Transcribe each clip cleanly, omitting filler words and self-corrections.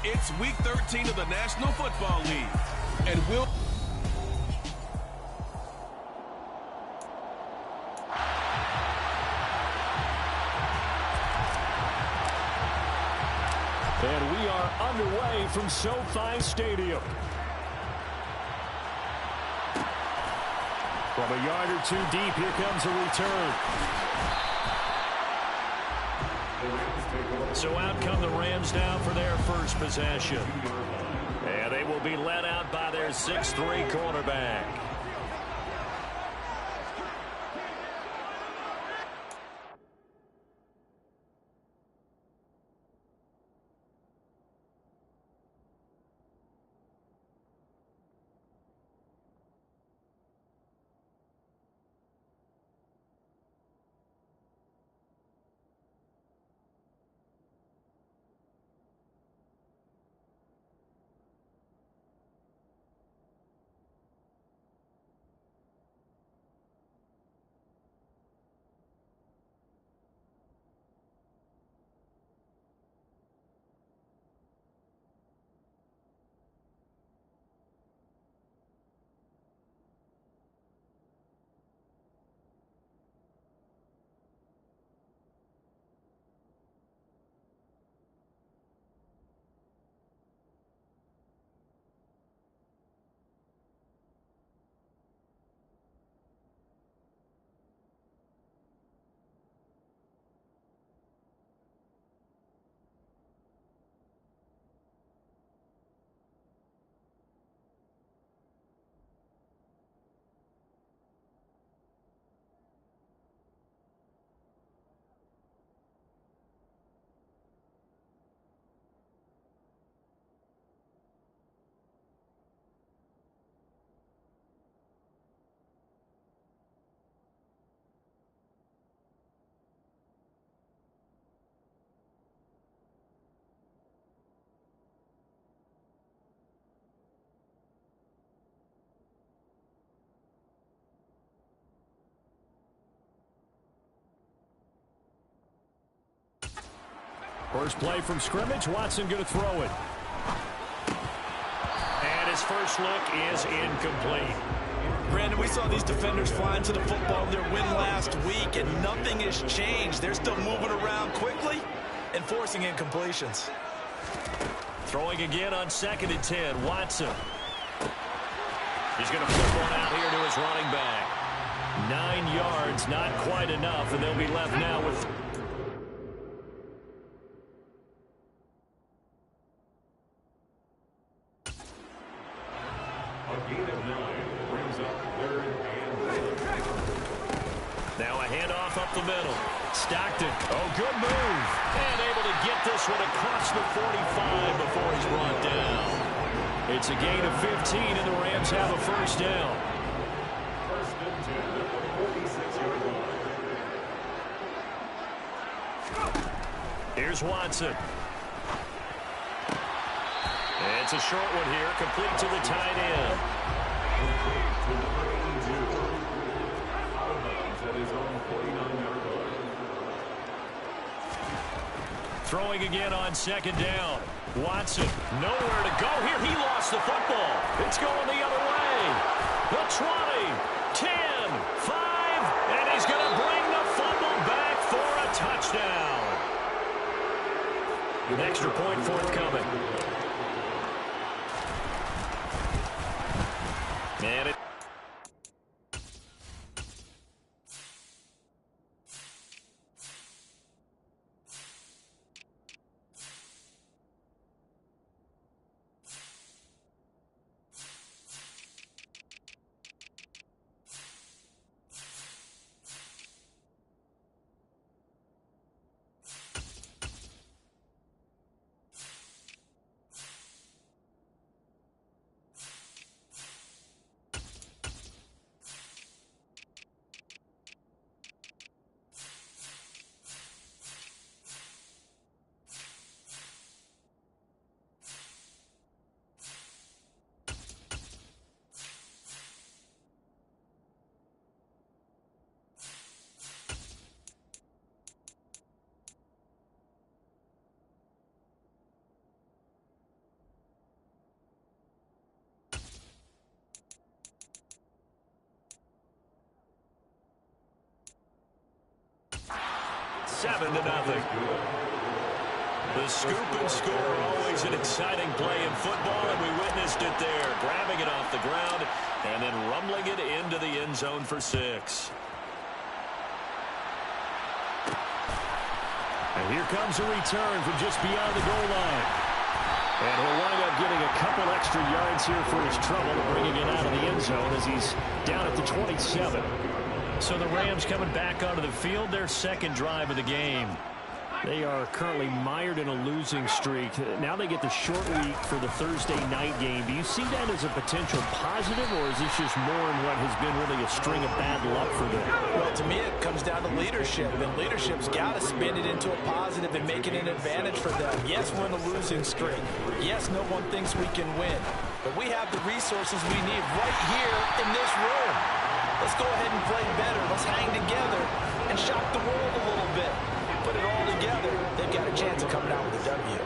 It's Week 13 of the National Football League, and we'll... And we are underway from SoFi Stadium. From a yard or two deep, here comes a return. So out come the Rams now for their first possession. And they will be led out by their 6'3" quarterback. First play from scrimmage. Watson going to throw it. And his first look is incomplete. Brandon, we saw these defenders flying to the football in their win last week, and nothing has changed. They're still moving around quickly and forcing incompletions. Throwing again on 2nd and 10. Watson. He's going to flip one out here to his running back. 9 yards, not quite enough, and they'll be left now with... Now a handoff up the middle. Stockton. Oh, good move. And able to get this one across the 45 before he's brought down. It's a gain of 15, and the Rams have a first down. First and 10 at the 46-yard line. Here's Watson. It's a short one here, complete to the tight end. Throwing again on 2nd down. Watson, nowhere to go here. He lost the football. It's going the other way. The 20, 10, 5, and he's going to bring the fumble back for a touchdown. With extra point forthcoming. And it... 7-0. The scoop and score, always an exciting play in football, and we witnessed it there, grabbing it off the ground and then rumbling it into the end zone for 6. And here comes a return from just beyond the goal line. And he'll wind up getting a couple extra yards here for his trouble, bringing it out of the end zone as he's down at the 27. So the Rams coming back onto the field, their second drive of the game. They are currently mired in a losing streak. Now they get the short week for the Thursday night game. Do you see that as a potential positive, or is this just more in what has been really a string of bad luck for them? Well, to me, it comes down to leadership, and leadership's got to spin it into a positive and make it an advantage for them. Yes, we're in a losing streak. Yes, no one thinks we can win, but we have the resources we need right here in this room. Let's go ahead and play better. Let's hang together and shock the world a little bit. Put it all together, they've got a chance of coming out with a W.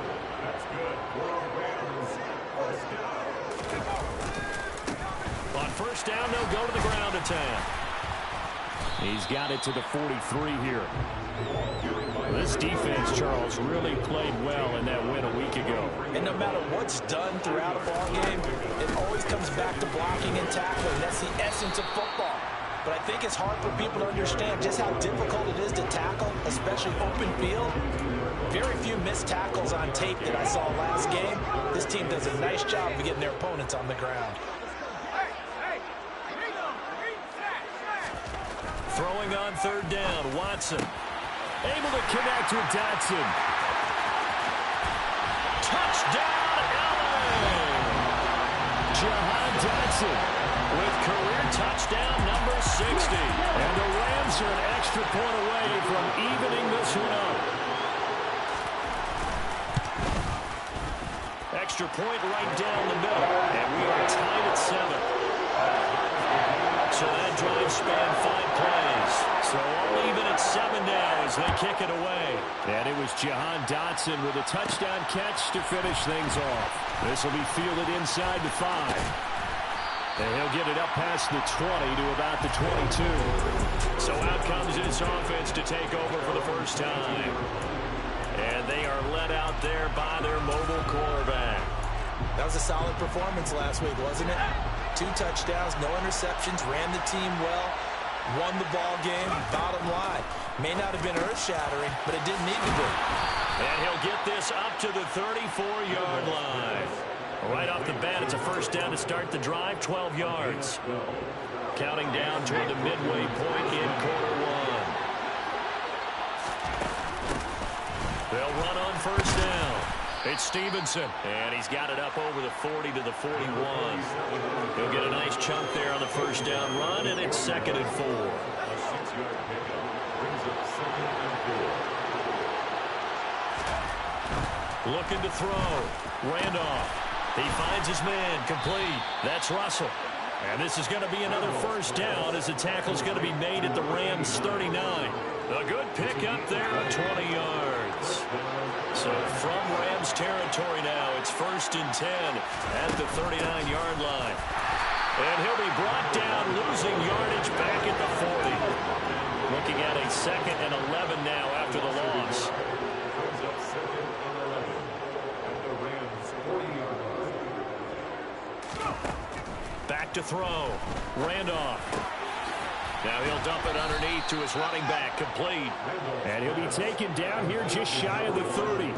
On first down, they'll go to the ground attack. He's got it to the 43 here. This defense, Charles, really played well in that win a week ago. And no matter what's done throughout a ball game, it always comes back to blocking and tackling. That's the essence of football. But I think it's hard for people to understand just how difficult it is to tackle, especially open field. Very few missed tackles on tape that I saw last game. This team does a nice job of getting their opponents on the ground. Throwing on third down, Watson. Able to connect with Dotson. Touchdown, LA! Jahan Dotson with career touchdown number 60. And the Rams are an extra point away from evening this one up. Extra point right down the middle. And we are tied at 7. So that drive spanned 5 plays. So all even at 7 now as they kick it away. And it was Jahan Dotson with a touchdown catch to finish things off. This will be fielded inside the 5. And he'll get it up past the 20 to about the 22. So out comes this offense to take over for the first time. And they are led out there by their mobile quarterback. That was a solid performance last week, wasn't it? 2 touchdowns, no interceptions, ran the team well, won the ball game. Bottom line, may not have been earth-shattering, but it didn't need to be. And he'll get this up to the 34-yard line. Right off the bat, it's a first down to start the drive, 12 yards. Counting down toward the midway point in quarter 1. They'll run on first down. It's Stevenson, and he's got it up over the 40 to the 41. He'll get a nice chunk there on the first down run, and it's 2nd and 4. Looking to throw. Randolph. He finds his man, complete. That's Russell. And this is going to be another first down as the tackle's going to be made at the Rams' 39. A good pick up there of 20 yards. So from Rams territory now, it's 1st and 10 at the 39-yard line. And he'll be brought down, losing yardage back at the 40. Looking at a 2nd and 11 now after the loss. Back to throw. Randolph. Now he'll dump it underneath to his running back, complete. And he'll be taken down here just shy of the 30.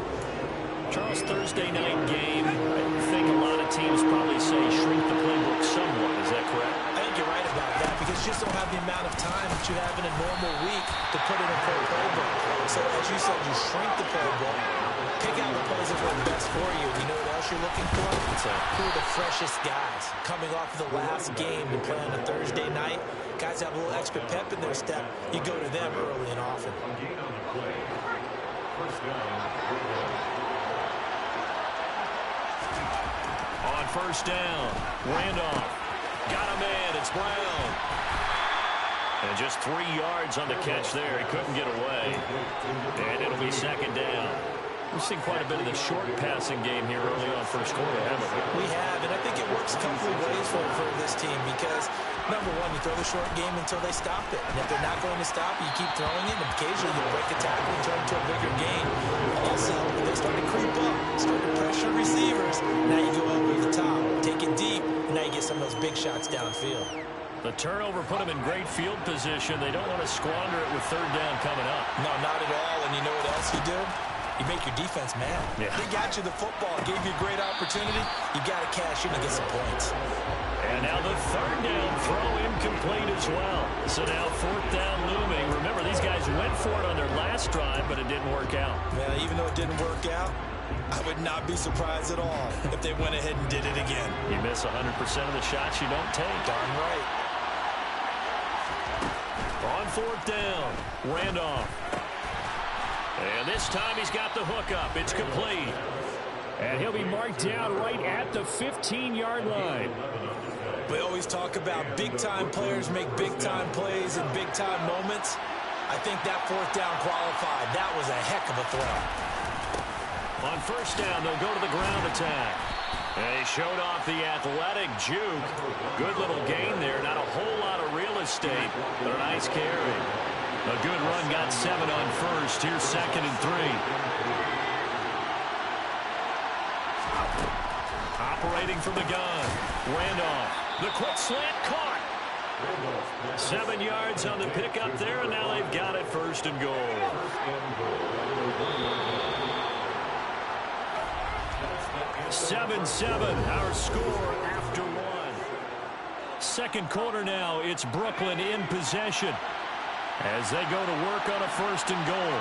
Charles, Thursday night game, I think a lot of teams probably say shrink the playbook somewhat. Is that correct? I think you're right about that because you just don't have the amount of time that you have in a normal week to put in a full playbook. So as you said, you shrink the playbook, pick out the plays that work best for you. You know what else you're looking for? Who are the freshest guys coming off of the last game to play on a Thursday night? Guys have a little extra pep in their step. You go to them early and often. On first down, Randolph. Got a man, it's Brown. And just 3 yards on the catch there. He couldn't get away. And it'll be 2nd down. We've seen quite a bit of the short passing game here early on first quarter, haven't we? We have, and I think it works a couple of ways for this team because, number one, you throw the short game until they stop it. And if they're not going to stop it, you keep throwing it, and occasionally you break a tackle and turn it into a bigger gain. Also, if they start to creep up, start to pressure receivers, now you go over the top, take it deep, and now you get some of those big shots downfield. The turnover put them in great field position. They don't want to squander it with third down coming up. No, not at all. And you know what else you do? You make your defense mad. Yeah. They got you the football, gave you a great opportunity. You got to cash in and get some points. And now the third down throw incomplete as well. So now fourth down looming. Remember, these guys went for it on their last drive, but it didn't work out. Well, even though it didn't work out, I would not be surprised at all if they went ahead and did it again. You miss 100% of the shots you don't take. Darn right. On fourth down, Randolph. And this time he's got the hook up. It's complete. And he'll be marked down right at the 15-yard line. We always talk about big-time players make big-time plays in big-time moments. I think that fourth down qualified. That was a heck of a throw. On first down, they'll go to the ground attack. And he showed off the athletic juke. Good little gain there. Not a whole lot of real estate, but a nice carry. A good run, got 7 on first. Here's second and 3. Operating from the gun. Randolph. The quick slant caught. 7 yards on the pickup there, and now they've got it first and goal. Seven, our score after 1. Second quarter now, it's Brooklyn in possession as they go to work on a first and goal.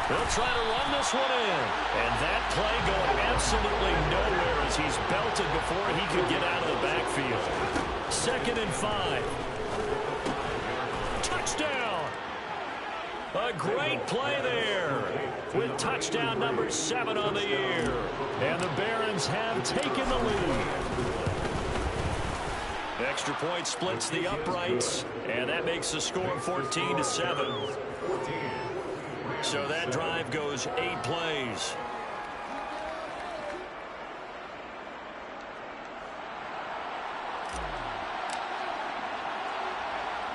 They'll try to run this one in. And that play going absolutely nowhere as he's belted before he could get out of the backfield. 2nd and 5. Touchdown! A great play there with touchdown number 7 on the year. And the Barons have taken the lead. Extra point splits the uprights, and that makes the score 14-7. So that drive goes 8 plays.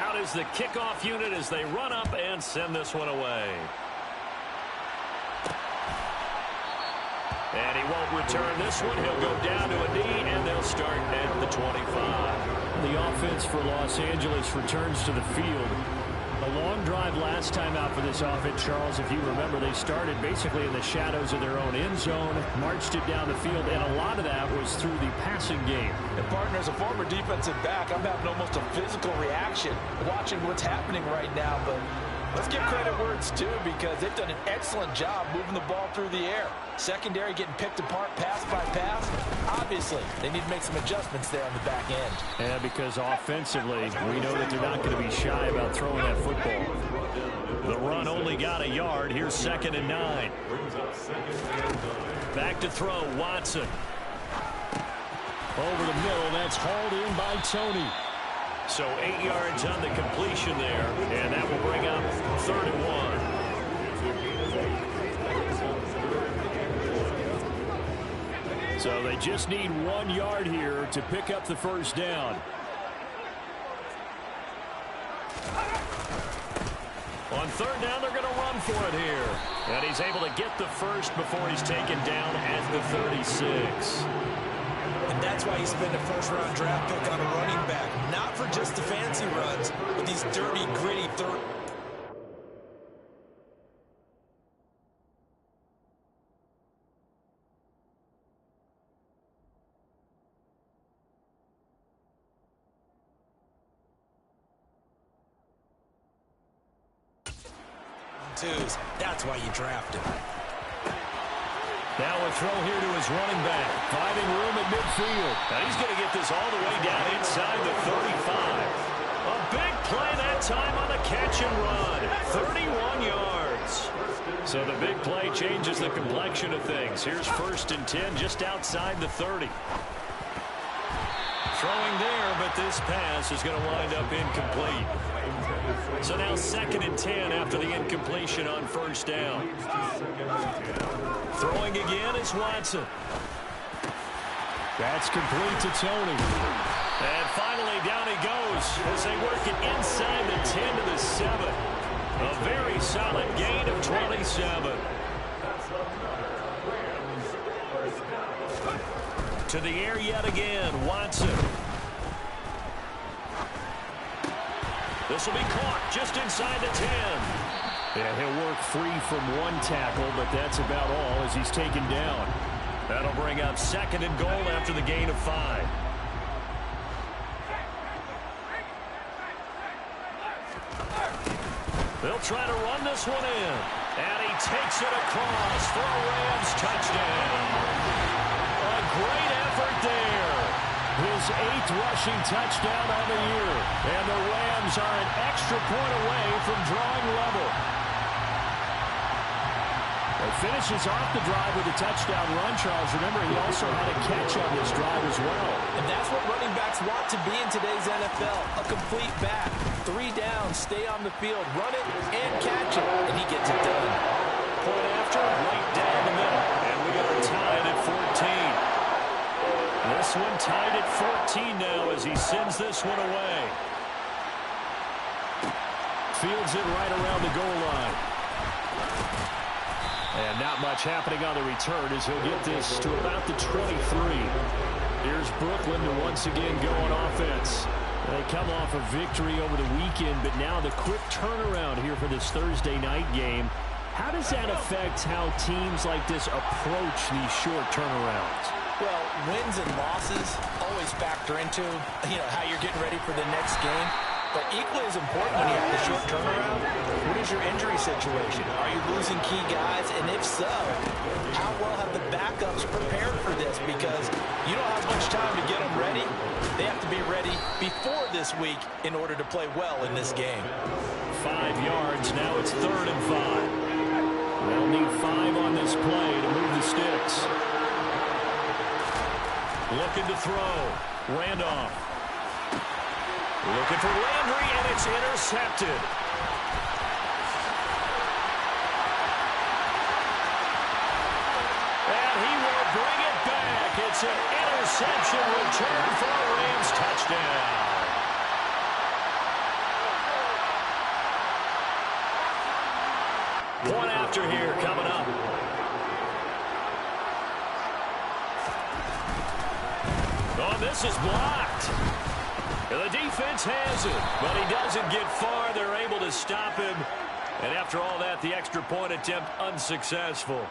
Out is the kickoff unit as they run up and send this one away. And he won't return this one. He'll go down to a knee, and they'll start at the 25. The offense for Los Angeles returns to the field. A long drive last time out for this offense, Charles. If you remember, they started basically in the shadows of their own end zone, marched it down the field, and a lot of that was through the passing game. And partner, as a former defensive back, I'm having almost a physical reaction watching what's happening right now. But let's give credit where it's due because they've done an excellent job moving the ball through the air. Secondary getting picked apart pass by pass. Obviously, they need to make some adjustments there on the back end. Yeah, because offensively, we know that they're not going to be shy about throwing that football. The run only got a yard. Here's 2nd and 9. Back to throw, Watson. Over the middle, that's hauled in by Tony. So 8 yards on the completion there, and that will bring up 3rd and 1. So they just need 1 yard here to pick up the first down. On 3rd down, they're going to run for it here. And he's able to get the first before he's taken down at the 36. And that's why you spend a first-round draft pick on a running back. Not for just the fancy runs, but these dirty, gritty third. Twos. That's why you draft him. Now a throw here to his running back. Finding room at midfield. Now he's going to get this all the way down inside the 35. A big play that time on the catch and run. 31 yards. So the big play changes the complexion of things. Here's 1st and 10 just outside the 30. Throwing there, but this pass is going to wind up incomplete. So now 2nd and 10 after the incompletion on first down. Throwing again is Watson. That's complete to Tony. And finally down he goes as they work it inside the 10 to the 7. A very solid gain of 27. To the air yet again, Watson. This will be caught just inside the 10. Yeah, he'll work free from one tackle, but that's about all as he's taken down. That'll bring up 2nd and goal after the gain of 5. They'll try to run this one in. And he takes it across for a Rams touchdown. A great effort there. His 8th rushing touchdown on the year. And the Rams are an extra point away from drawing level. He finishes off the drive with a touchdown run, Charles. Remember, he also had a catch on this drive as well. And that's what running backs want to be in today's NFL. A complete back. 3 down, stay on the field, run it, and catch it. And he gets it done. Point after, right down the middle. And we are tied at 14. This one tied at 14 now as he sends this one away. Fields it right around the goal line. And not much happening on the return as he'll get this to about the 23. Here's Brooklyn to once again go on offense. They come off a victory over the weekend, but now the quick turnaround here for this Thursday night game. How does that affect how teams like this approach these short turnarounds? Well, wins and losses always factor into, how you're getting ready for the next game. But equally as important when you have the short turnaround, what is your injury situation? Are you losing key guys? And if so, how well have the backups prepared for this? Because you don't have much time to get them ready. They have to be ready before this week in order to play well in this game. 5 yards. Now it's 3rd and 5. They'll need 5 on this play to move the sticks. Looking to throw. Randolph. Looking for Landry, and it's intercepted. And he will bring it back. It's an interception return for a Rams touchdown. Point after here coming up. Oh, this is blocked. The defense has it, but he doesn't get far. They're able to stop him. And after all that, the extra point attempt unsuccessful.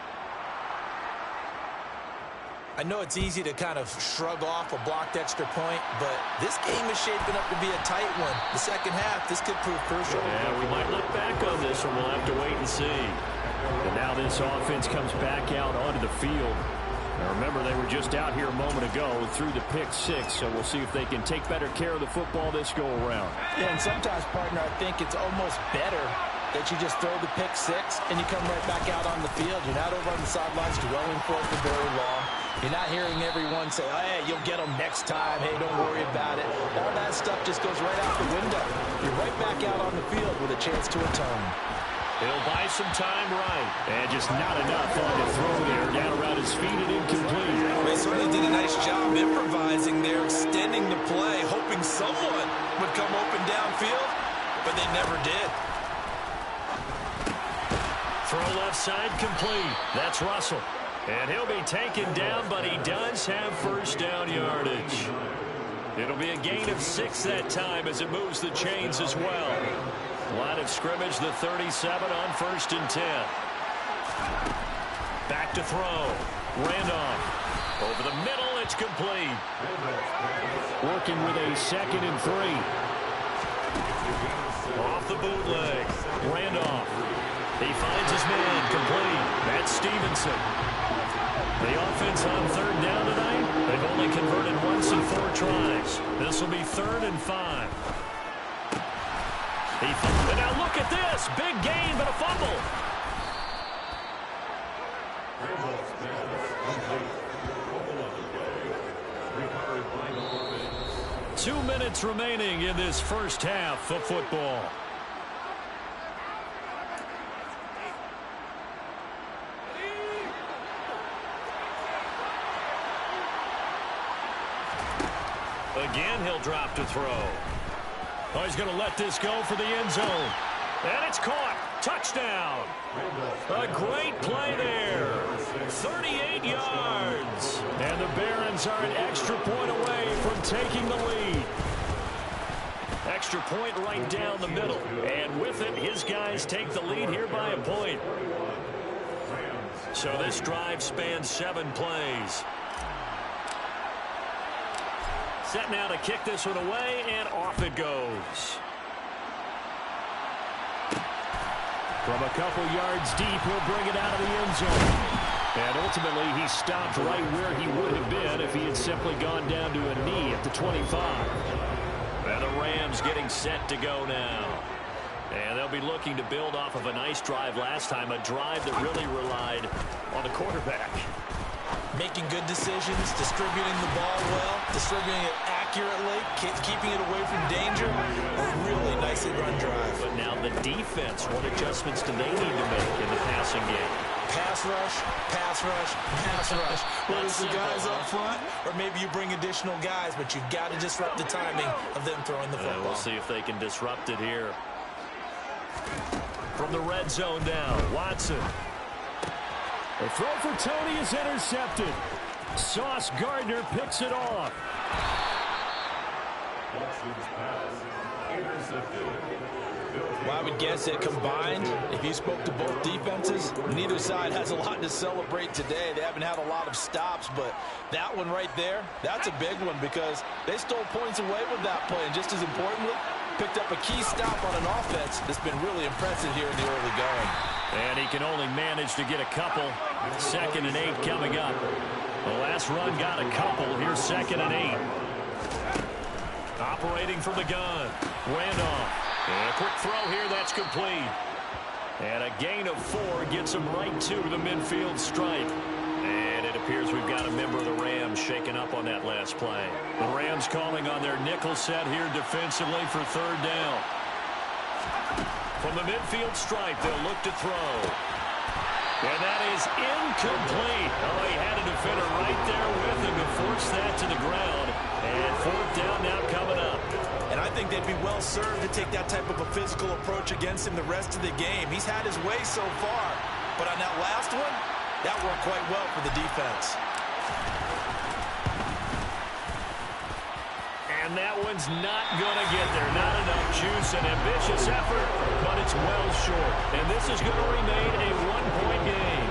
I know it's easy to kind of shrug off a blocked extra point, but this game is shaping up to be a tight one. The second half, this could prove crucial. Yeah, we might look back on this one. We'll have to wait and see. And now this offense comes back out onto the field. Now remember, they were just out here a moment ago through the pick 6, so we'll see if they can take better care of the football this go-around. Yeah, and sometimes, partner, I think it's almost better that you just throw the pick 6 and you come right back out on the field. You're not over on the sidelines dwelling for it for very long. You're not hearing everyone say, oh, hey, you'll get them next time. Hey, don't worry about it. All that stuff just goes right out the window. You're right back out on the field with a chance to atone. He'll buy some time right. And just not enough on the throw there. Down around his feet and incomplete. They certainly did a nice job improvising there, extending the play, hoping someone would come open downfield, but they never did. Throw left side complete. That's Russell. And he'll be taken down, but he does have first down yardage. It'll be a gain of 6 that time as it moves the chains as well. Line of scrimmage, the 37 on 1st and 10. Back to throw. Randolph. Over the middle, it's complete. Working with a 2nd and 3. Off the bootleg. Randolph. He finds his man complete. That's Stevenson. The offense on 3rd down tonight, they've only converted once in 4 tries. This will be 3rd and 5. And now look at this. Big gain, but a fumble. "2 minutes remaining in this first half of football. Again, he'll drop to throw. Oh, he's going to let this go for the end zone. And it's caught. Touchdown. A great play there. 38 yards. And the Barons are an extra point away from taking the lead. Extra point right down the middle. And with it, his guys take the lead here by a point. So this drive spans 7 plays. Set now to kick this one away, and off it goes. From a couple yards deep, he'll bring it out of the end zone. And ultimately, he stopped right where he would have been if he had simply gone down to a knee at the 25. And the Rams getting set to go now. And they'll be looking to build off of a nice drive last time, a drive that really relied on the quarterback. Making good decisions, distributing the ball well, distributing it accurately, keeping it away from danger. Really nicely run drive. But now the defense, what adjustments do they need to make in the passing game? Pass rush, pass rush, pass rush. Whether it's the guys up front or maybe you bring additional guys, but you've got to disrupt the timing of them throwing the football. We'll see if they can disrupt it here. From the red zone now, Watson. The throw for Tony is intercepted. Sauce Gardner picks it off. Well, I would guess that combined, if you spoke to both defenses, neither side has a lot to celebrate today. They haven't had a lot of stops, but that one right there, that's a big one because they stole points away with that play. And just as importantly, picked up a key stop on an offense that's been really impressive here in the early going. And he can only manage to get a couple. 2nd and 8 coming up. The last run got a couple. Here's 2nd and 8. Operating from the gun. Randolph. And a quick throw here. That's complete. And a gain of 4 gets him right to the midfield stripe. And it appears we've got a member of the Rams shaken up on that last play. The Rams calling on their nickel set here defensively for 3rd down. From the midfield stripe, they'll look to throw. And that is incomplete. Oh, he had a defender right there with him to force that to the ground. And 4th down now coming up. And I think they'd be well served to take that type of a physical approach against him the rest of the game. He's had his way so far. But on that last one, that worked quite well for the defense. And that one's not going to get there. Not enough juice. An ambitious effort, but it's well short. And this is going to remain a 1-point game.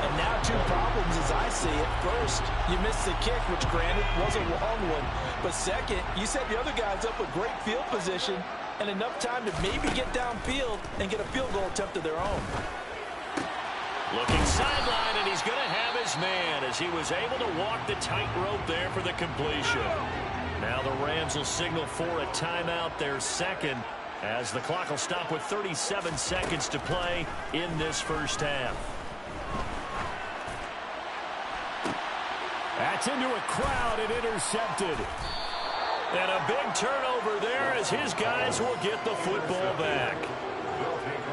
And now 2 problems as I see it. First, you missed the kick, which granted was a long one. But second, you set the other guys up with great field position and enough time to maybe get downfield and get a field goal attempt of their own. Looking sideline, and he's going to have his man as he was able to walk the tightrope there for the completion. Now the Rams will signal for a timeout, their 2nd, as the clock will stop with 37 seconds to play in this first half. That's into a crowd and intercepted. And a big turnover there as his guys will get the football back.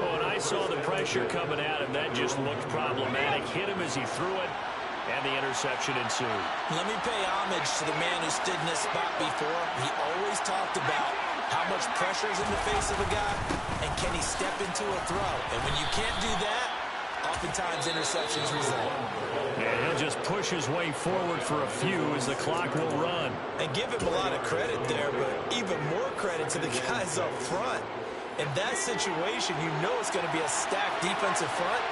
Oh, and I saw the pressure coming at him. That just looked problematic. Hit him as he threw it. And the interception ensued. Let me pay homage to the man who stood in this spot before. He always talked about how much pressure is in the face of a guy, and can he step into a throw. And when you can't do that, oftentimes interceptions result. And he'll just push his way forward for a few as the clock will run. And give him a lot of credit there, but even more credit to the guys up front. In that situation, you know it's going to be a stacked defensive front.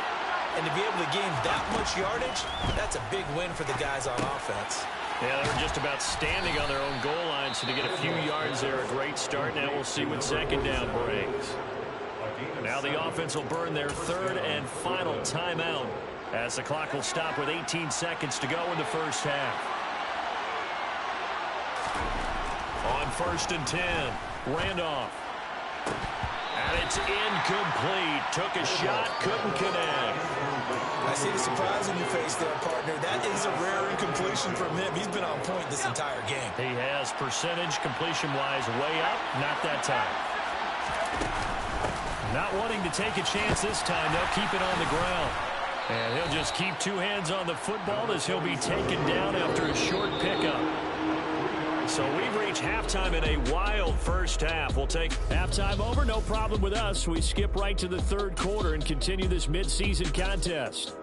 And to be able to gain that much yardage, that's a big win for the guys on offense. Yeah, they were just about standing on their own goal line, so to get a few yards there, a great start. Now we'll see what 2nd down brings. Now the offense will burn their 3rd and final timeout as the clock will stop with 18 seconds to go in the first half. On 1st and 10, Randolph. And it's incomplete. Took a shot, couldn't connect. I see the surprise on your face there, partner. That is a rare incompletion from him. He's been on point this entire game. He has percentage completion-wise way up. Not that time. Not wanting to take a chance this time. They'll keep it on the ground. And he'll just keep 2 hands on the football as he'll be taken down after a short pickup. So So we've reached halftime in a wild first half. We'll take halftime over, no problem with us. We skip right to the third quarter and continue this midseason contest.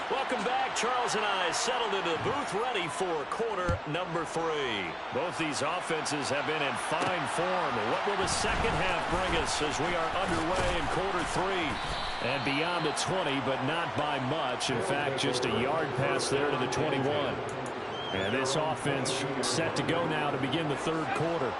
Welcome back. Charles and I settled into the booth ready for quarter number 3. Both these offenses have been in fine form. What will the second half bring us as we are underway in quarter 3? And beyond the 20, but not by much. In fact, just a yard pass there to the 21. And this offense set to go now to begin the third quarter.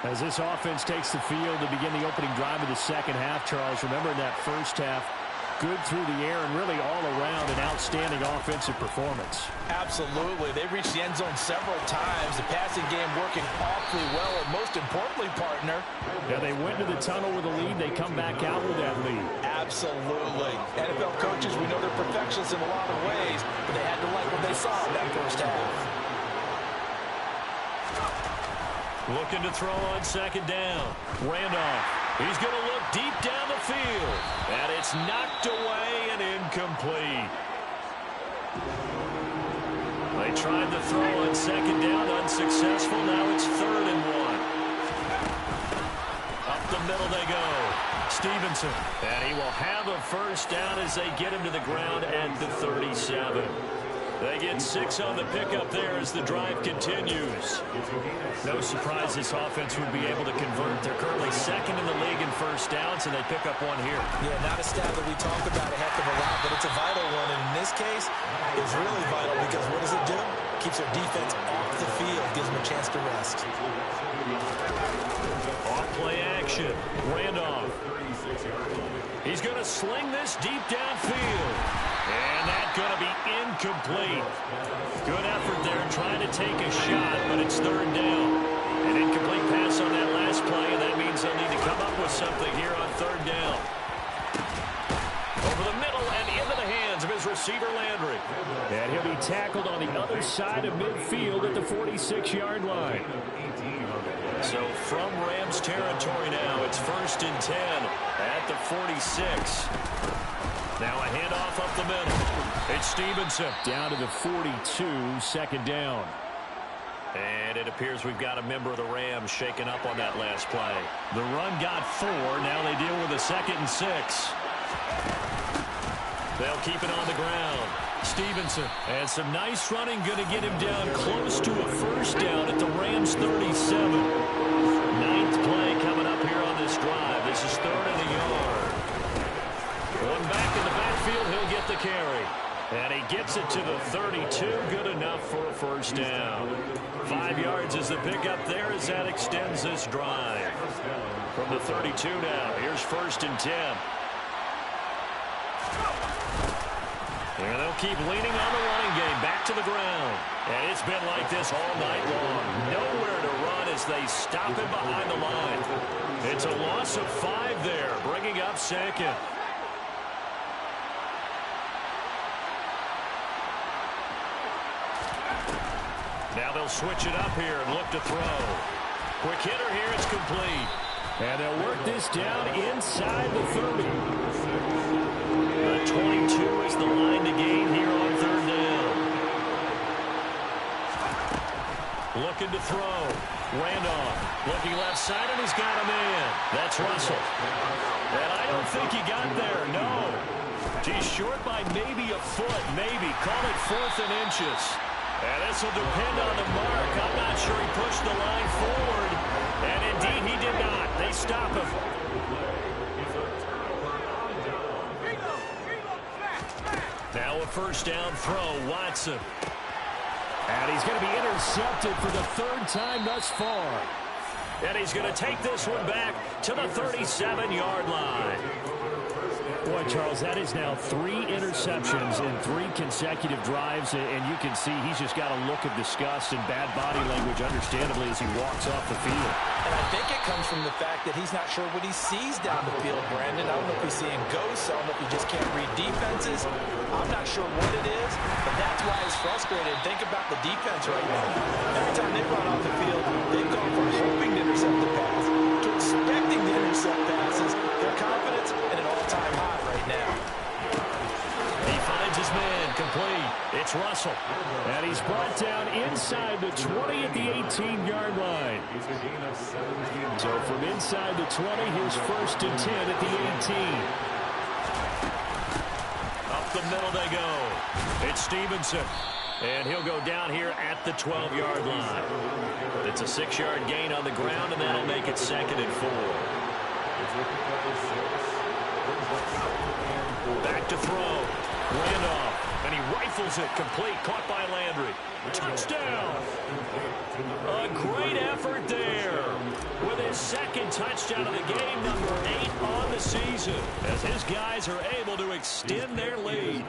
As this offense takes the field to begin the opening drive of the second half, Charles, remember in that first half, good through the air and really all around an outstanding offensive performance. Absolutely. They reached the end zone several times. The passing game working awfully well. And most importantly, partner. Yeah, they went to the tunnel with a lead. They come back out with that lead. Absolutely. NFL coaches, we know they're perfectionists in a lot of ways, but they had to like what they saw in that first half. Looking to throw on second down. Randolph. He's going to look deep down the field. And it's knocked away and incomplete. They tried to throw on second down, unsuccessful. Now it's 3rd and 1. Up the middle they go. Stevenson. And he will have a first down as they get him to the ground at the 37. They get 6 on the pickup there as the drive continues. No surprise this offense would be able to convert. They're currently 2nd in the league in first downs, and they pick up one here. Yeah, not a stat that we talk about a heck of a lot, but it's a vital one. And in this case, it's really vital because what does it do? Keeps their defense off the field, gives them a chance to rest. Off-play action. Randolph. He's going to sling this deep downfield. And that's going to be incomplete. Good effort there trying to take a shot, but it's 3rd down. An incomplete pass on that last play, and that means they'll need to come up with something here on 3rd down. Over the middle and into the hands of his receiver, Landry. And he'll be tackled on the other side of midfield at the 46-yard line. So from Rams territory now, it's 1st and 10 at the 46. Now a handoff up the middle. It's Stevenson. Down to the 42, 2nd down. And it appears we've got a member of the Rams shaken up on that last play. The run got 4. Now they deal with a 2nd and 6. They'll keep it on the ground. Stevenson. And some nice running, going to get him down close to a first down at the Rams 37. 9th play coming up here on this drive. This is 3rd and a yard. One back in the backfield, he'll get the carry. And he gets it to the 32, good enough for a first down. 5 yards is the pickup there as that extends this drive. From the 32 now, here's 1st and 10. And they'll keep leaning on the running game, back to the ground. And it's been like this all night long. Nowhere to run as they stop him behind the line. It's a loss of 5 there, bringing up 2nd. Now they'll switch it up here and look to throw. Quick hitter here, it's complete. And they'll work this down inside the 30. The 22 is the line to gain here on 3rd down. Looking to throw. Randolph looking left side, and he's got a man. That's Russell. And I don't think he got there, no. He's short by maybe a foot, maybe. Call it 4th and inches. And this will depend on the mark. I'm not sure he pushed the line forward. And indeed, he did not. They stop him. Now a first down throw, Watson. And he's going to be intercepted for the 3rd time thus far. And he's going to take this one back to the 37-yard line. Boy, Charles, that is now 3 interceptions in 3 consecutive drives, and you can see he's just got a look of disgust and bad body language, understandably, as he walks off the field. And I think it comes from the fact that he's not sure what he sees down the field, Brandon. I don't know if he's seeing ghosts. I don't know if he just can't read defenses. I'm not sure what it is, but that's why he's frustrated. Think about the defense right now. Every time they've run off the field, they've gone from hoping to intercept the pass to expecting to intercept passes. Their confidence at an all-time high right now. He finds his man complete. It's Russell. And he's brought down inside the 20 at the 18-yard line. So from inside the 20, here's 1st and 10 at the 18. Up the middle they go. It's Stevenson. And he'll go down here at the 12-yard line. It's a 6-yard gain on the ground, and that'll make it 2nd and 4. Back to throw. Randolph. And he rifles it complete. Caught by Landry. Touchdown. A great effort there. With his 2nd touchdown of the game, number 8 on the season. As his guys are able to extend their lead.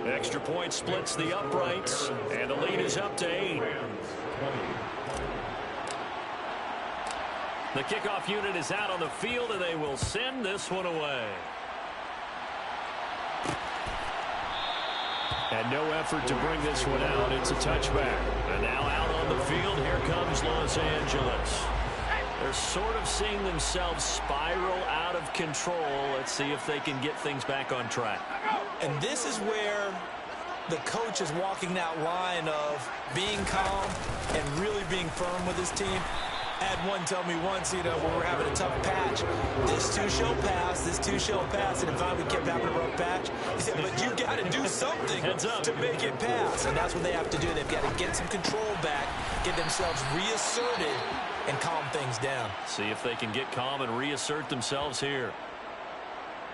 Extra point splits the uprights. And the lead is up to 8. The kickoff unit is out on the field, and they will send this one away. And no effort to bring this one out. It's a touchback. And now out on the field, here comes Los Angeles. They're sort of seeing themselves spiral out of control. Let's see if they can get things back on track. And this is where the coach is walking that line of being calm and really being firm with his team. I had one tell me once, when we're having a tough patch, this too shall pass, this too shall pass, and finally we kept having a rough patch. He said, but you got to do something to make it pass, and that's what they have to do. They've got to get some control back, get themselves reasserted, and calm things down. See if they can get calm and reassert themselves here.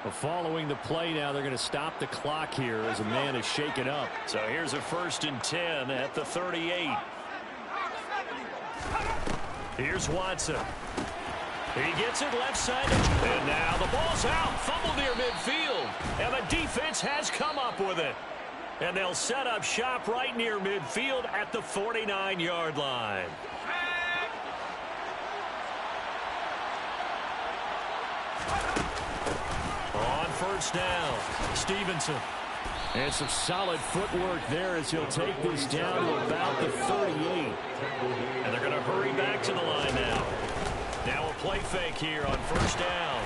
Well, following the play now, they're going to stop the clock here as a man is shaken up. So here's a 1st and 10 at the 38. Here's Watson. He gets it left side. And now the ball's out. Fumble near midfield. And the defense has come up with it. And they'll set up shop right near midfield at the 49-yard line. On 1st down, Stevenson. And some solid footwork there as he'll take this down to about the 38. And they're going to hurry back to the line now. Now a play fake here on 1st down.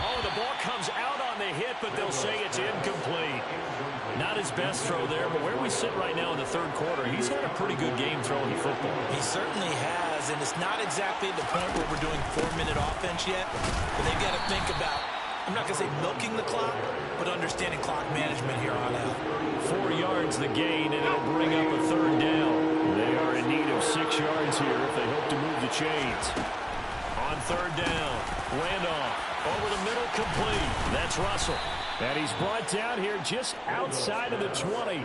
Oh, the ball comes out on the hit, but they'll say it's incomplete. Not his best throw there, but where we sit right now in the 3rd quarter, he's had a pretty good game throwing the football. He certainly has, and it's not exactly at the point where we're doing 4-minute offense yet, but they've got to think about, I'm not going to say milking the clock, but understanding clock management here on out. 4 yards the gain, and it'll bring up a 3rd down. They are in need of 6 yards here if they hope to move the chains. On 3rd down, Randolph over the middle, complete. That's Russell. And he's brought down here just outside of the 20.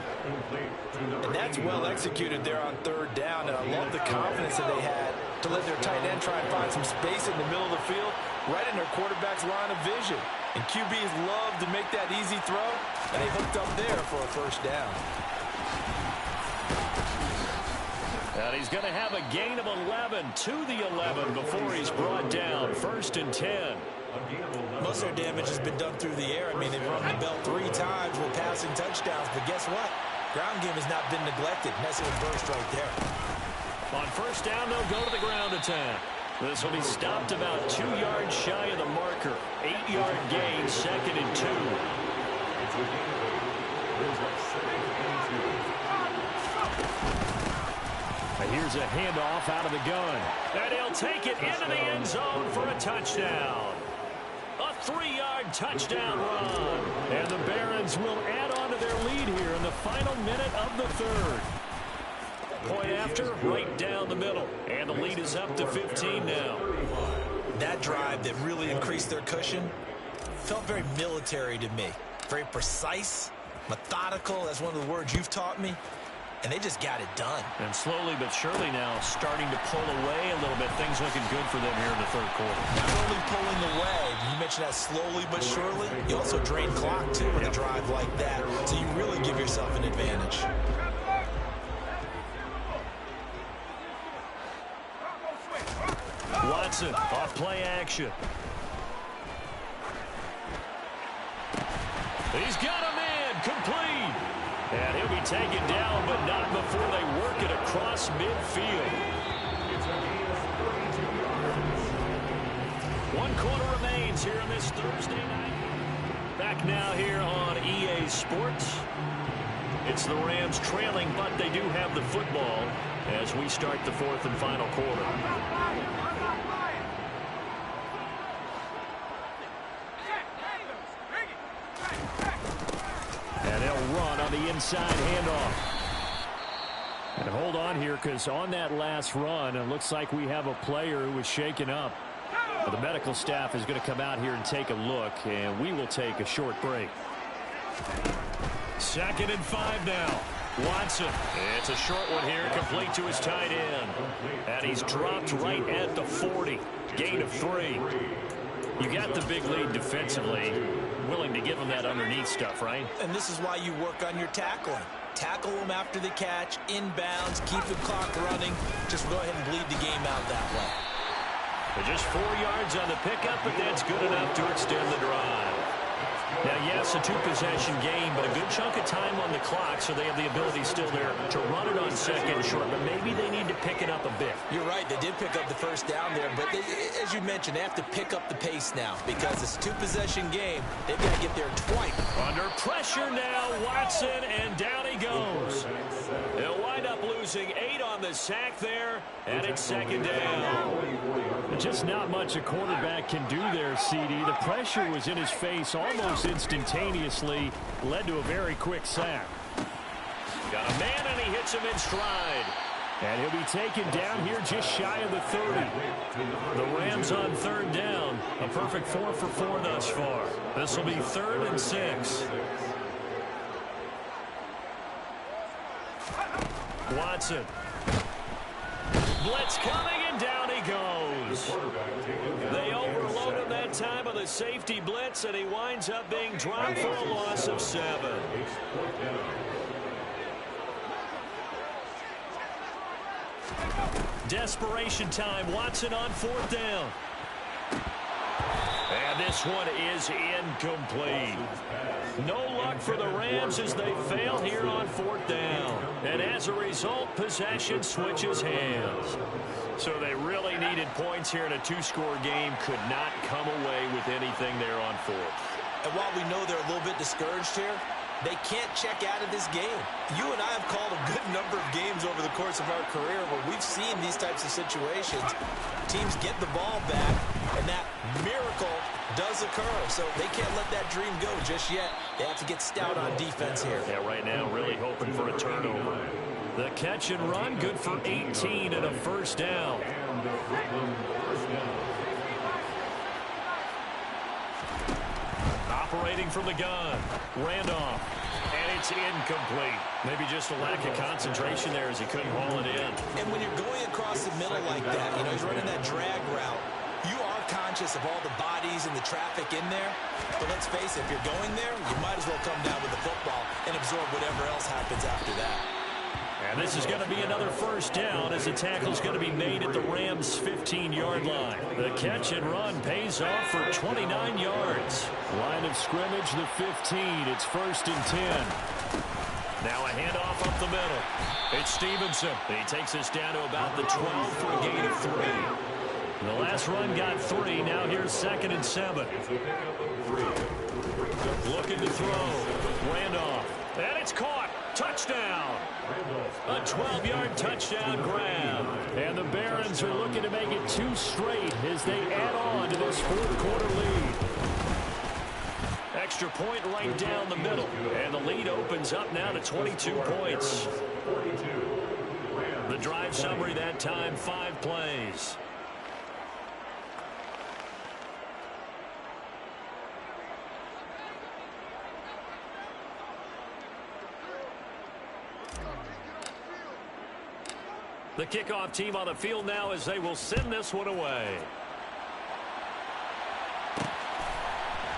And that's well executed there on 3rd down. And I love the confidence that they had to let their tight end try and find some space in the middle of the field, right in their quarterback's line of vision. And QBs love to make that easy throw, and they hooked up there for a 1st down. And he's going to have a gain of 11 to the 11 before he's brought down. 1st and 10. Most of their damage has been done through the air. I mean, they've run the belt 3 times with passing touchdowns, but guess what? Ground game has not been neglected. Nice little burst right there. On 1st down, they'll go to the ground attack. This will be stopped about 2 yards shy of the marker. 8-yard gain, 2nd and 2. Here's a handoff out of the gun. And he'll take it into the end zone for a touchdown. A 3-yard touchdown run. And the Barons will add on to their lead here in the final minute of the 3rd. Point after, right down the middle. And the lead is up to 15 now. That drive that really increased their cushion felt very military to me. Very precise, methodical. That's one of the words you've taught me. And they just got it done. And slowly but surely now starting to pull away a little bit. Things looking good for them here in the 3rd quarter. Not only pulling away, you mentioned that slowly but surely. You also drain clock, too, in a drive like that. So you really give yourself an advantage. Watson off play action. He's got a man complete. And he'll be taken down, but not before they work it across midfield. 1 quarter remains here on this Thursday night. Back now here on EA Sports. It's the Rams trailing, but they do have the football as we start the fourth and final quarter. And they'll run on the inside handoff. And hold on here, because on that last run, it looks like we have a player who was shaken up. But the medical staff is going to come out here and take a look, and we will take a short break. 2nd and 5 now. Watson. It's a short one here, complete to his tight end. And he's dropped right at the 40. Gain of 3. You got the big lead defensively. Willing to give him that underneath stuff, right? And this is why you work on your tackling. Tackle them after the catch, inbounds, keep the clock running. Just go ahead and bleed the game out that way. Just 4 yards on the pickup, but that's good enough to extend the drive. Now, yes, a 2-possession game, but a good chunk of time on the clock, so they have the ability still there to run it on 2nd short, but maybe they need to pick it up a bit. You're right. They did pick up the first down there, but they, as you mentioned, they have to pick up the pace now because it's a 2-possession game. They've got to get there twice. Under pressure now, Watson, and down he goes. They'll wind up losing 8 on the sack there, and it's 2nd down. Just not much a quarterback can do there, CD. The pressure was in his face almost instantaneously, led to a very quick sack. Got a man, and he hits him in stride. And he'll be taken down here just shy of the 30. The Rams on 3rd down. A perfect 4 for 4 thus far. This will be 3rd and 6. Watson. Blitz coming, and down he goes. They overload him that time of the safety blitz, and he winds up being dropped for a loss of 7. Desperation time. Watson on 4th down. And this one is incomplete. No luck for the Rams as they fail here on 4th down. And as a result, possession switches hands. So they really needed points here in a 2-score game. Could not come away with anything there on 4th. And while we know they're a little bit discouraged here, they can't check out of this game. You and I have called a good number of games over the course of our career where we've seen these types of situations. Teams get the ball back, and that miracle does occur. So they can't let that dream go just yet. They have to get stout on defense here. Yeah, right now, really hoping for a turnover. The catch and run, good for 18 and a 1st down. Operating from the gun. Randolph. And it's incomplete. Maybe just a lack of concentration there as he couldn't haul it in. And when you're going across the middle like that, you know, he's running that drag route, you are conscious of all the bodies and the traffic in there. But let's face it, if you're going there, you might as well come down with the football and absorb whatever else happens after that. And this is going to be another 1st down as the tackle's going to be made at the Rams' 15-yard line. The catch and run pays off for 29 yards. Line of scrimmage, the 15. It's 1st and 10. Now a handoff up the middle. It's Stevenson. He takes us down to about the 12 for a gain of 3. The last run got 3. Now here's 2nd and 7. Looking to throw. Randolph. And it's caught. Touchdown. A 12-yard touchdown grab. And the Barons are looking to make it 2 straight as they add on to this 4th quarter lead. Extra point right down the middle. And the lead opens up now to 22 points. The drive summary that time, 5 plays. The kickoff team on the field now as they will send this one away.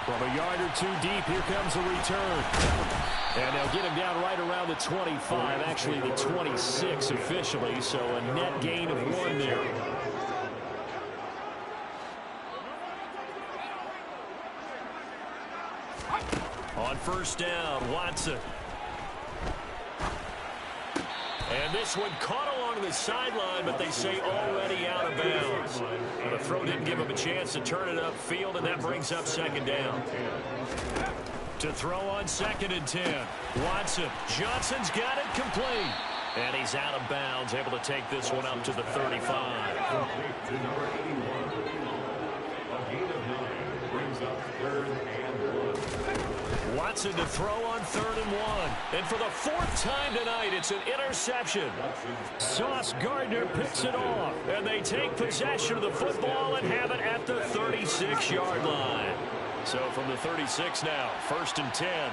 From a yard or 2 deep, here comes a return. And they'll get him down right around the 25, actually the 26 officially, so a net gain of 1 there. On 1st down, Watson. And this one caught along the sideline, but they say already out of bounds. The throw didn't give him a chance to turn it upfield, and that brings up 2nd down. To throw on 2nd and 10. Watson. Johnson's got it complete. And he's out of bounds, able to take this one up to the 35. Watson to throw on 3rd and 1. And for the 4th time tonight, it's an interception. Sauce Gardner picks it off. And they take possession of the football and have it at the 36-yard line. So from the 36 now, 1st and 10.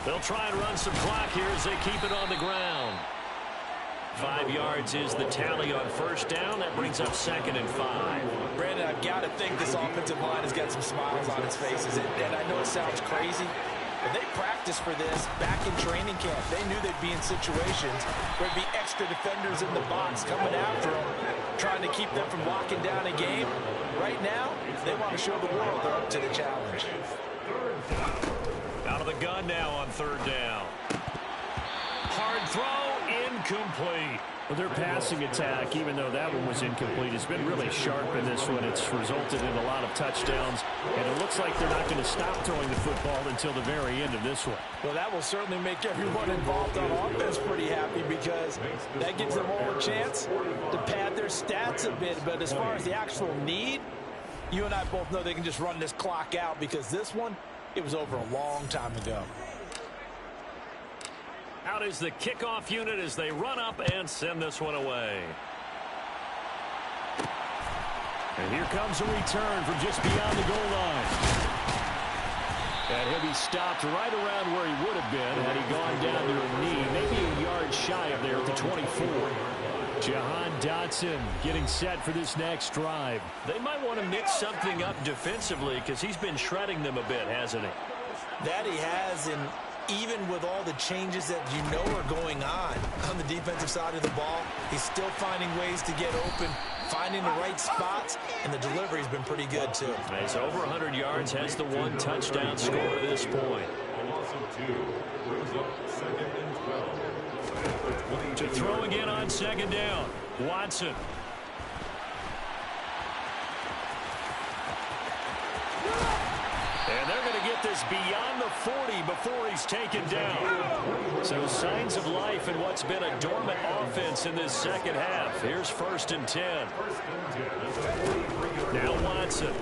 They'll try and run some clock here as they keep it on the ground. 5 yards is the tally on 1st down. That brings up 2nd and 5. Brandon, I've got to think this offensive line has got some smiles on its faces. And I know it sounds crazy, but they practiced for this back in training camp. They knew they'd be in situations where there'd be extra defenders in the box coming after them, trying to keep them from locking down a game. Right now, they want to show the world they're up to the challenge. Out of the gun now on 3rd down. Hard throw, incomplete. Well, their passing attack, even though that one was incomplete, has been really sharp in this one. It's resulted in a lot of touchdowns, and it looks like they're not going to stop throwing the football until the very end of this one. Well, that will certainly make everyone involved on offense pretty happy because that gives them all a chance to pad their stats a bit. But as far as the actual need, you and I both know they can just run this clock out because this one, it was over a long time ago. Out is the kickoff unit as they run up and send this one away. And here comes a return from just beyond the goal line. And he'll be stopped right around where he would have been had he gone down to a knee, maybe a yard shy of there at the 24. Jahan Dotson getting set for this next drive. They might want to mix something up defensively because he's been shredding them a bit, hasn't he? That he has, and even with all the changes that you know are going on the defensive side of the ball, he's still finding ways to get open, finding the right spots, and the delivery's been pretty good too. He's over 100 yards, has the 1 touchdown score at this point. To throw again on 2nd down, Watson. And they're going to get this beyond the 40 before he's taken down. So signs of life in what's been a dormant offense in this second half. Here's 1st and 10. Now Watson.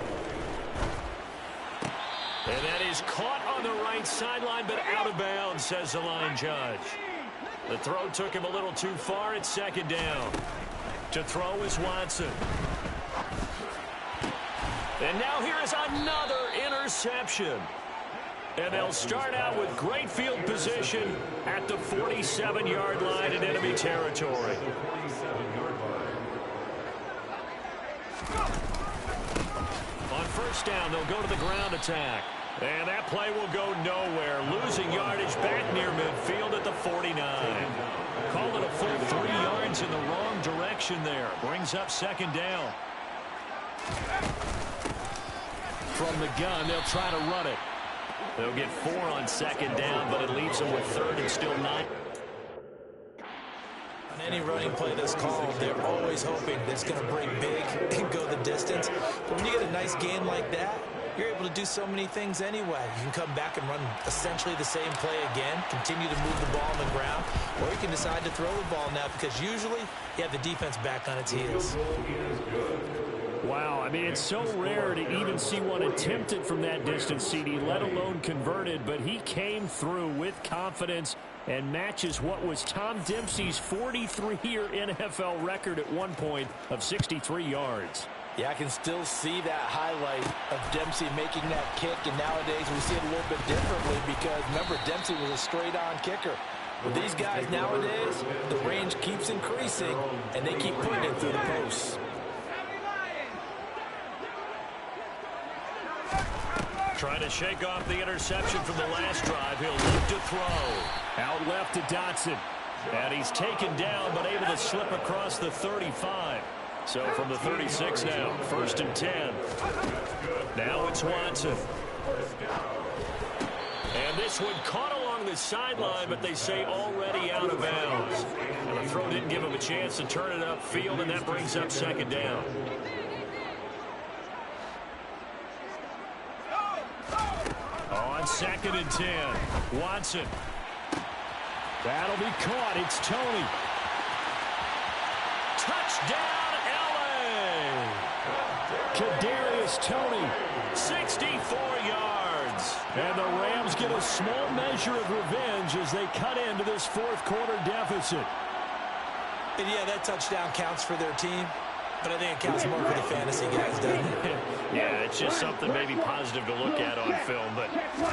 And that is caught on the right sideline, but out of bounds, says the line judge. The throw took him a little too far at 2nd down. To throw is Watson. And now here is another interception. And they'll start out with great field position at the 47-yard line in enemy territory. On 1st down, they'll go to the ground attack. And that play will go nowhere. Losing yardage back near midfield at the 49. Call it a full 3 yards in the wrong direction there. Brings up 2nd down. From the gun, they'll try to run it. They'll get 4 on 2nd down, but it leaves them with 3rd and still 9. On any running play that's called, they're always hoping that it's going to break big and go the distance. But when you get a nice game like that, you're able to do so many things anyway. You can come back and run essentially the same play again, continue to move the ball on the ground, or you can decide to throw the ball now because usually you have the defense back on its heels. Wow, I mean, it's so rare to even see one attempted from that distance, CD, let alone converted, but he came through with confidence and matches what was Tom Dempsey's 43-year NFL record at one point of 63 yards. Yeah, I can still see that highlight of Dempsey making that kick, and nowadays we see it a little bit differently because, remember, Dempsey was a straight-on kicker. With these guys nowadays, the range keeps increasing, and they keep putting it through the posts. Trying to shake off the interception from the last drive. He'll look to throw. Out left to Dotson. And he's taken down, but able to slip across the 35. So from the 36 now, 1st and 10. Now it's Watson. And this one caught along the sideline, but they say already out of bounds. And the throw didn't give him a chance to turn it upfield, and that brings up 2nd down. 2nd and 10. Watson. That'll be caught. It's Tony. Touchdown, L.A. Kadarius Toney, 64 yards. And the Rams get a small measure of revenge as they cut into this fourth quarter deficit. And yeah, that touchdown counts for their team, but I think it counts more for the fantasy guys, doesn't it? Yeah, it's just something maybe positive to look at on film, but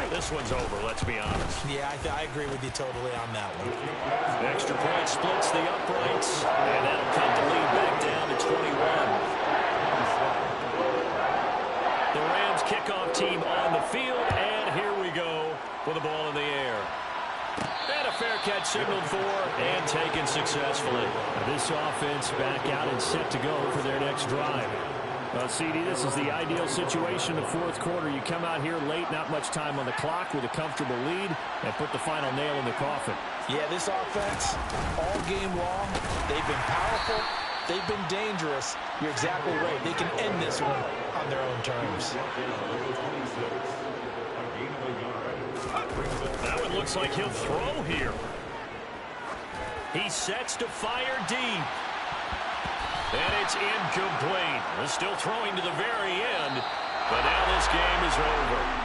this one's over, let's be honest. Yeah, I agree with you totally on that one. Extra point splits the uprights, and that'll cut the lead back down to 21. The Rams kickoff team on the field, and here we go with the ball in the air. And a fair catch signaled for and taken successfully. This offense back out and set to go for their next drive. CD, this is the ideal situation in the fourth quarter. You come out here late, not much time on the clock with a comfortable lead, and put the final nail in the coffin. Yeah, this offense, all game long, they've been powerful, they've been dangerous. You're exactly right. They can end this one on their own terms. That one looks like he'll throw here. He sets to fire deep. And it's incomplete. Still throwing to the very end. But now this game is over.